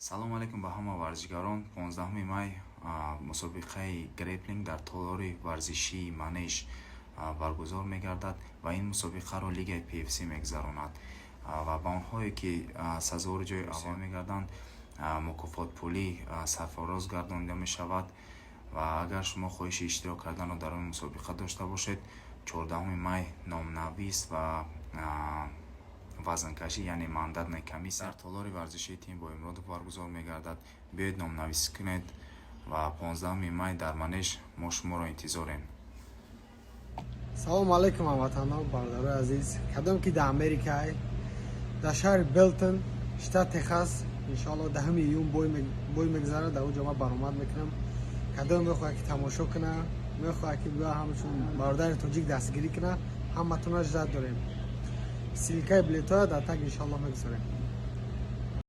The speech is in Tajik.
салому алейкум ба ҳама варзишгарон. 15 май мусобиқаи греплинг дар толори варзишии манеж баргузор мегардад ва ин мусобиқаро лигаи PFC мегзаронад ва ба онҳое ки сазори ҷои аввал мегарданд мукофотпулӣ сарфароз гардонида мешавад ва агар шумо хоҳиши иштирок карданро дар он мусобиқа дошта бошед, 14 май номнавис ва вазнкашӣ яъне мандатная комиссия дар толори варзишии тим бо Имродов баргузор мегардад. биёед номнависӣ кунед ва 15 май дар манеж мо шуморо интизорем. салому алейкум ҳамватанон, бародарои азиз. кадом ки дар Америкаи дар шаҳри Белтон, штат Техас, иншоалло 10 июн бой мегзарад. дар онҷо ман баромад мекунам. кадом мехоҳад ки тамошо куна, мехоҳад ки биё ҳамчун бародари тоҷик дастгирӣ куна, ҳаматонро ждат дорем. силкаи билетҳоро дар таг иншоалло мегузорем.